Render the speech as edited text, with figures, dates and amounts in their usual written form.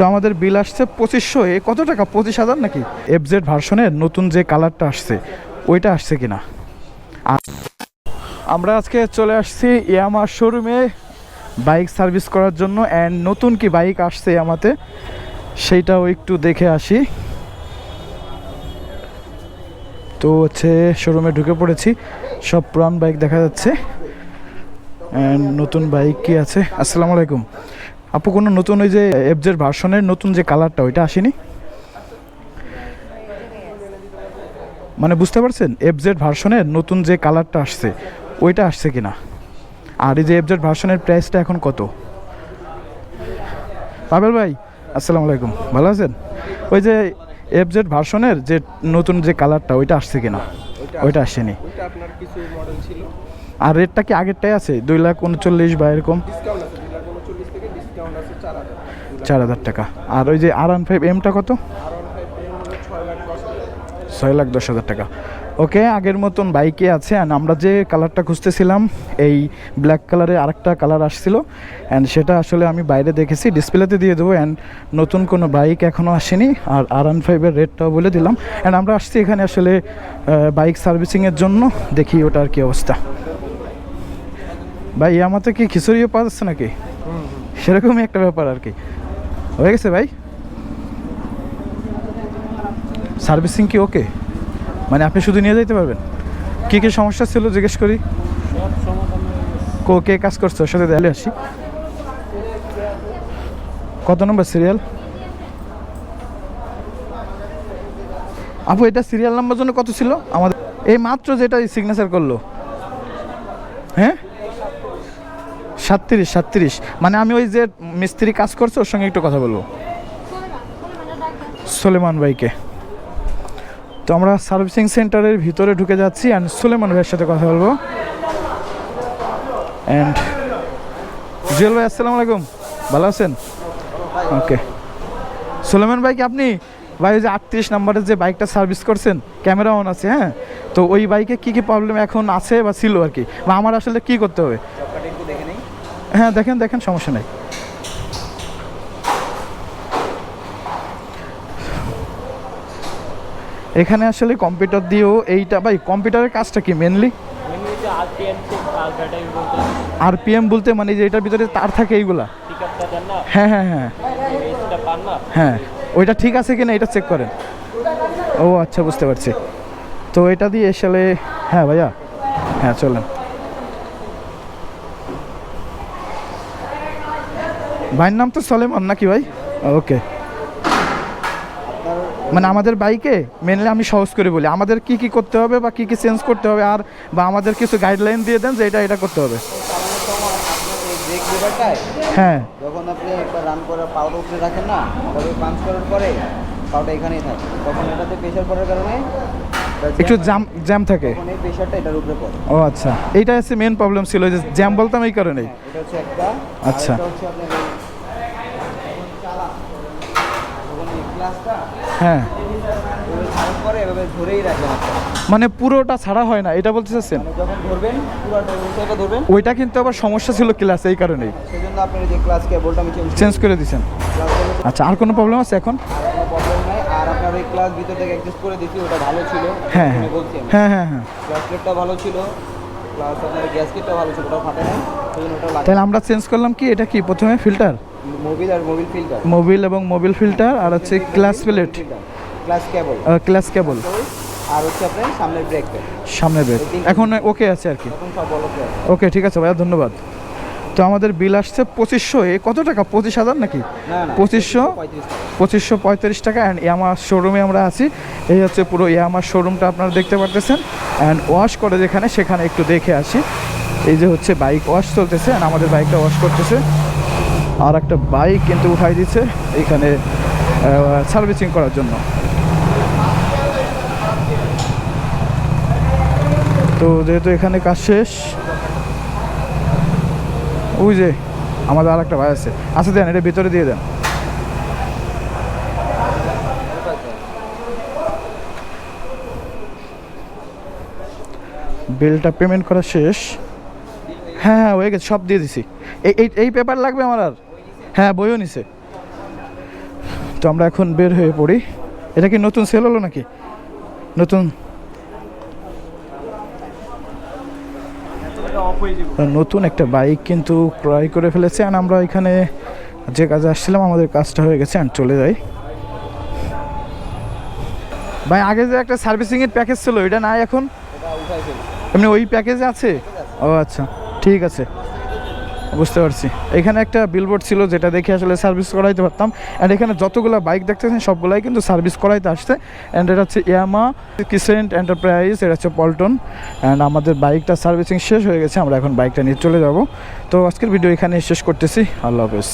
তো আমাদের বিল আসছে 2500। কত টাকা, 25,000 নাকি? এফজেড ভার্সনের নতুন যে কালারটা আসছে ওইটা আসছে কিনা। আমরা আজকে চলে আসছি ইয়ামাহা শোরুমে বাইক সার্ভিস করার জন্য, অ্যান্ড নতুন কি বাইক আসছে ইয়ামাতে সেইটাও একটু দেখে আসি। তো হচ্ছে শোরুমে ঢুকে পড়েছি, সব পুরান বাইক দেখা যাচ্ছে অ্যান্ড নতুন বাইক কি আছে। আসসালামু আলাইকুম আপু, কোনো নতুন ওই যে এফজেড ভার্সনের নতুন যে কালারটা ওইটা আসেনি? মানে বুঝতে পারছেন, এফজেড ভার্সনের নতুন যে কালারটা আসছে ওইটা আসছে কিনা। আর এই যে এফজেড ভার্সনের প্রাইসটা এখন কত? পাবেল ভাই আসসালামু আলাইকুম, ভালো আছেন? ওই যে এফজেড ভার্সনের যে নতুন যে কালারটা ওইটা আসছে কিনা? ওইটা আসেনি। আর রেটটা কি আগেরটাই আছে 2,39,000 বা এরকম? 4,000 টাকা। আর ওই যে R15 এমটা কত? 6,10,000 টাকা। ওকে, আগের মতন বাইকে আছে। অ্যান্ড আমরা যে কালারটা খুঁজতেছিলাম এই ব্ল্যাক কালারের আরেকটা কালার আসছিল, অ্যান্ড সেটা আসলে আমি বাইরে দেখেছি, ডিসপ্লেতে দিয়ে দেবো। অ্যান্ড নতুন কোনো বাইক এখনও আসেনি। আর R15-এর রেটটাও বলে দিলাম। অ্যান্ড আমরা আসছি এখানে আসলে বাইক সার্ভিসিংয়ের জন্য, দেখি ওটার কি অবস্থা। ভাই ইয়ামাতে কি খিচুড়িও পাওয়া যাচ্ছে নাকি? সেরকমই একটা ব্যাপার আর কি। হয়ে গেছে ভাই সার্ভিসিং কি ওকে? মানে আপনি শুধু নিয়ে যেতে পারবেন? কী কী সমস্যা ছিল জিজ্ঞেস করি। কে কাজ করছে ওর সাথে দেখে আসি। কত নম্বর সিরিয়াল আপু? এটা সিরিয়াল নাম্বার জন্য কত ছিল আমাদের? এই মাত্র যেটা সিগনেচার করলো, হ্যাঁ 37। মানে আমি ওই যে মিস্ত্রি কাজ করছে ওর সঙ্গে একটু কথা বলবো, সুলেমান ভাইকে। তো আমরা সার্ভিসিং সেন্টারের ভিতরে ঢুকে যাচ্ছি অ্যান্ড সুলেমান ভাইয়ের সাথে কথা বলবো। অ্যান্ড জুয়েল ভাই আসসালামু আলাইকুম, ভালো আছেন? ওকে, সুলেমান ভাই কি আপনি? ভাই ওই যে 38 নম্বরের যে বাইকটা সার্ভিস করছেন, ক্যামেরা অন আছে, হ্যাঁ? তো ওই বাইকে কী কী প্রবলেম এখন আছে বা ছিল আর কি, বা আমার আসলে কী করতে হবে? হ্যাঁ দেখেন সমস্যা নেই। এখানে আসলে কম্পিউটার দিয়েও এইটা, ভাই কম্পিউটারের কাজটা কি মেনলি? আরপিএম বলতে মানে যে এটার ভিতরে তার থাকে এইগুলা? হ্যাঁ হ্যাঁ হ্যাঁ হ্যাঁ, ওইটা ঠিক আছে কিনা এটা চেক করেন। ও আচ্ছা, বুঝতে পারছি। তো এটা দিয়ে আসলে, হ্যাঁ ভাইয়া, হ্যাঁ চলেন। ভাইয়ের নাম তো সলেমান নাকি ভাই? ওকে, মানে আমাদের বাইকে মেনলি আমি সহজ করে বলি আমাদের কি কি করতে হবে বা কি কি চেঞ্জ করতে হবে, আর বা আমাদের কিছু গাইডলাইন দিয়ে দেন যে এটা করতে হবে। হ্যাঁ, যখন আপনি একটা রান করে পাউডার উপরে রাখেন না, তবে পাঞ্চ করার পরে পাউডার এখানেই থাকে, তখন এটাতে প্রেশার পড়ার কারণে একটু জ্যাম থাকে। তখন এই প্রেশারটা এটার উপরে পড়ে। ও আচ্ছা, এইটা হচ্ছে মেন প্রবলেম ছিল, যে জ্যাম বলতাম এই কারণেই। এটা হচ্ছে একটা। আচ্ছা, এটা হচ্ছে আপনার যখন এই গ্লাসটা হ্যাঁ ছাড়ার পরে এভাবে ধরেই রাখেন আপনারা। মানে পুরোটা ছাড়া হয় না এটা বলতে চাচ্ছেন? মানে যখন ধরবেন পুরোটা উল্টাটা ধরবেন। ওইটা কিন্তু আবার সমস্যা ছিল ক্লাসে, এই কারণেই সেজন্য আপনার যে ক্লাস কেবলটা আমি চেঞ্জ করে দিয়েছেন। আচ্ছা, আর কোনো প্রবলেম আছে এখন? কোনো প্রবলেম নাই। আর আপনার ওই ক্লাস ভিতর থেকে অ্যাডজাস্ট করে দিয়েছি, ওটা ভালো ছিল। হ্যাঁ আমি বলছি হ্যাঁ হ্যাঁ হ্যাঁ, ক্লাস প্লেটটা ভালো ছিল, প্লাস আপনার গ্যাস কিটটা ভালো ছিল, ওটাও ফাটে নাই, সেজন্য ওটা লাগে। তাহলে আমরা চেঞ্জ করলাম কি, এটা কি প্রথমে ফিল্টার, মোবিল আর মোবিল ফিল্টার, মোবিল এবং মোবিল ফিল্টার, আর হচ্ছে ক্লাস প্লেট, ক্লাস কেবল, ক্লাস কেবল, আর হচ্ছে আপনার সামনের ব্রেক প্যাড, সামনে ব্রেক। এখন ওকে আছে আর কি? এখন সব বলো তো। ওকে, ঠিক আছে ভাইয়া, ধন্যবাদ। তো আমাদের বিল আসছে 2500। কত টাকা, 25,000 নাকি? না না, 2535 টাকা। অ্যান্ড ইয়ামাহা শোরুমে আমরা আছি। এই হচ্ছে পুরো ইয়ামাহা শোরুমটা আপনারা দেখতে পারতেছেন। অ্যান্ড ওয়াশ করে যেখানে, সেখানে একটু দেখে আসি। এই যে হচ্ছে বাইক ওয়াশ চলতেছে, অ্যান্ড আমাদের বাইকটা ওয়াশ করতেছে। আর একটা বাইক কিন্তু উঠাই দিচ্ছে এখানে সার্ভিসিং করার জন্য। তো যেহেতু এখানে কাজ শেষ, ওই যে আমাদের আর একটা ভাই আছে, দেন এটা ভিতরে দিয়ে দেন। বিলটা পেমেন্ট করা শেষ। হ্যাঁ হয়ে গেছে, সব দিয়ে দিছি। এই পেপার লাগবে আমার? আর হ্যাঁ, বইও নিছে। তো আমরা এখন বের হয়ে পড়ি। এটা কি নতুন সেল হলো নাকি? নতুন নতুন একটা বাইক কিন্তু ক্রয় করে ফেলেছে। অ্যান্ড আমরা এখানে যে কাজে আসছিলাম আমাদের কাজটা হয়ে গেছে অ্যান্ড চলে যাই। ভাই আগে যে একটা সার্ভিসিংয়ের প্যাকেজ ছিল এটা নাই এখন? এটা উঠাই ফেলছি। এমনি ওই প্যাকেজে আছে? ও আচ্ছা, ঠিক আছে, বুঝতে পারছি। এখানে একটা বিলবোর্ড ছিল যেটা দেখে আসলে সার্ভিস করাইতে পারতাম। অ্যান্ড এখানে যতগুলো বাইক দেখতেছেন সবগুলাই কিন্তু সার্ভিস করাইতে আসছে। অ্যান্ড এটা হচ্ছে ইয়ামা কিসেন্ট এন্টারপ্রাইজ, এটা হচ্ছে পল্টন। অ্যান্ড আমাদের বাইকটা সার্ভিসিং শেষ হয়ে গেছে, আমরা এখন বাইকটা নিয়ে চলে যাব। তো আজকের ভিডিও এখানে শেষ করতেছি। আল্লাহ হাফেজ।